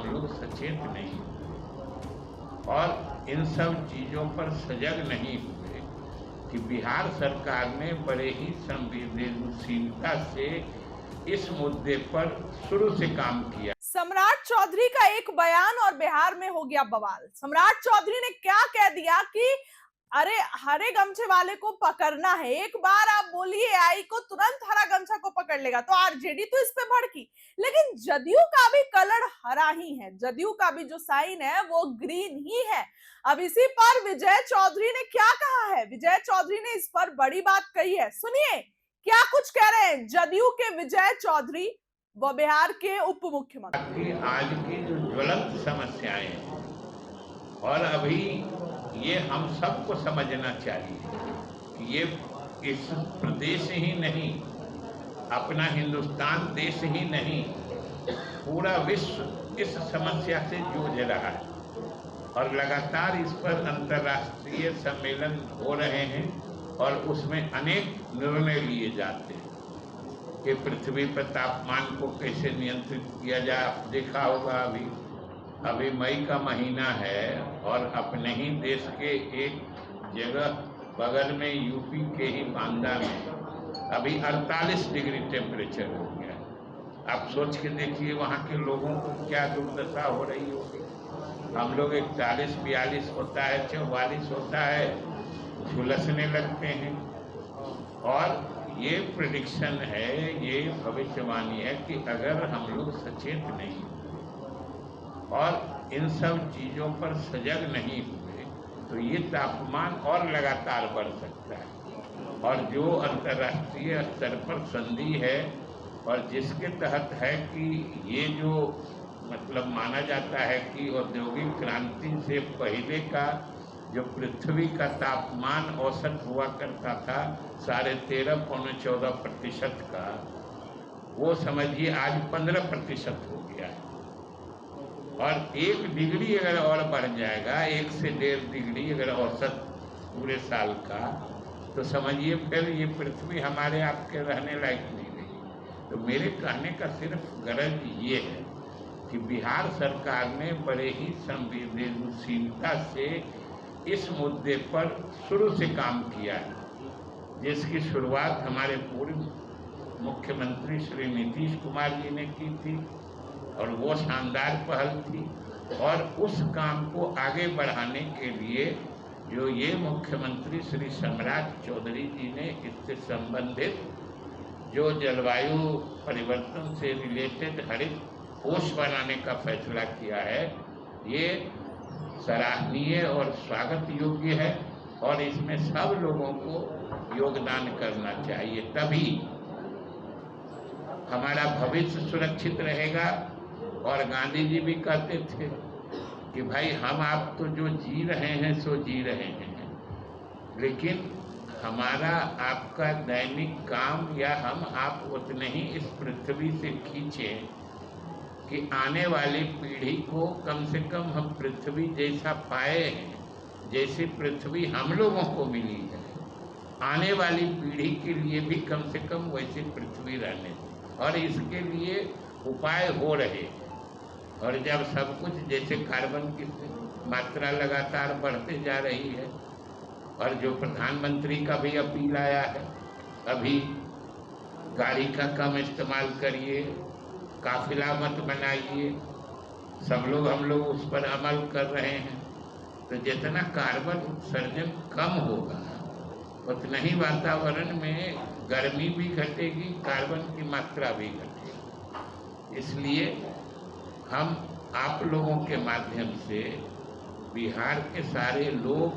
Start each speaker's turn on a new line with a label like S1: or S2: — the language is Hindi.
S1: लोग सचेत नहीं और इन सब चीजों पर सजग नहीं हुए कि बिहार सरकार ने बड़े ही संवेदनशीलता से इस मुद्दे पर शुरू से काम किया।
S2: सम्राट चौधरी का एक बयान और बिहार में हो गया बवाल। सम्राट चौधरी ने क्या कह दिया कि अरे हरे गमछे वाले को पकड़ना है, एक बार आप बोलिए एआई को तुरंत हरा गमछा को पकड़ लेगा, तो आरजेडी तो इस पे भड़की, लेकिन जदयू का भी कलर हरा ही है, जदयू का भी जो साइन है वो ग्रीन ही है। अब इसी पर विजय चौधरी ने क्या कहा है, विजय चौधरी ने इस पर बड़ी बात कही है, सुनिए क्या कुछ कह रहे हैं जदयू के विजय चौधरी वो बिहार के उप मुख्यमंत्री।
S1: आज की जो ज्वलंत समस्याएं हैं और अभी ये हम सबको समझना चाहिए कि ये इस प्रदेश ही नहीं, अपना हिंदुस्तान देश ही नहीं, पूरा विश्व इस समस्या से जूझ रहा है और लगातार इस पर अंतर्राष्ट्रीय सम्मेलन हो रहे हैं और उसमें अनेक निर्णय लिए जाते हैं कि पृथ्वी पर तापमान को कैसे नियंत्रित किया जाए। देखा होगा अभी मई का महीना है और अपने ही देश के एक जगह बगल में यूपी के ही बांदा में अभी 48 डिग्री टेम्परेचर हो गया। आप सोच के देखिए वहाँ के लोगों को क्या दुर्दशा हो रही होगी। हम लोग 41-42 होता है, 44 होता है, झुलसने लगते हैं। और ये प्रेडिक्शन है, ये भविष्यवाणी है कि अगर हम लोग सचेत नहीं और इन सब चीजों पर सजग नहीं हुए तो ये तापमान और लगातार बढ़ सकता है। और जो अंतर्राष्ट्रीय स्तर पर संधि है और जिसके तहत है कि ये जो मतलब माना जाता है कि औद्योगिक क्रांति से पहले का जो पृथ्वी का तापमान औसत हुआ करता था 13.5-14% का, वो समझिए आज 15% हो गया है। और 1 डिग्री अगर और बढ़ जाएगा, 1 से 1.5 डिग्री अगर औसत पूरे साल का, तो समझिए फिर ये पृथ्वी हमारे आपके रहने लायक नहीं रही। तो मेरे कहने का सिर्फ गरज ये है कि बिहार सरकार ने बड़े ही संवेदनशीलता से इस मुद्दे पर शुरू से काम किया है, जिसकी शुरुआत हमारे पूर्व मुख्यमंत्री श्री नीतीश कुमार जी ने की थी और वो शानदार पहल थी। और उस काम को आगे बढ़ाने के लिए जो ये मुख्यमंत्री श्री सम्राट चौधरी जी ने इससे संबंधित जो जलवायु परिवर्तन से रिलेटेड हरित कोष बनाने का फैसला किया है, ये सराहनीय और स्वागत योग्य है और इसमें सब लोगों को योगदान करना चाहिए, तभी हमारा भविष्य सुरक्षित रहेगा। और गांधी जी भी कहते थे कि भाई हम आप तो जो जी रहे हैं सो जी रहे हैं, लेकिन हमारा आपका दैनिक काम या हम आप उतने ही इस पृथ्वी से खींचें कि आने वाली पीढ़ी को कम से कम हम पृथ्वी जैसा पाए हैं, जैसे पृथ्वी हम लोगों को मिली है, आने वाली पीढ़ी के लिए भी कम से कम वैसे पृथ्वी रहने दें। और इसके लिए उपाय हो रहे हैं। और जब सब कुछ जैसे कार्बन की मात्रा लगातार बढ़ते जा रही है और जो प्रधानमंत्री का भी अपील आया है, अभी गाड़ी का कम इस्तेमाल करिए, काफिला मत बनाइए, सब लोग हम लोग उस पर अमल कर रहे हैं। तो जितना कार्बन उत्सर्जन कम होगा उतना ही वातावरण में गर्मी भी घटेगी, कार्बन की मात्रा भी घटेगी। इसलिए हम आप लोगों के माध्यम से बिहार के सारे लोग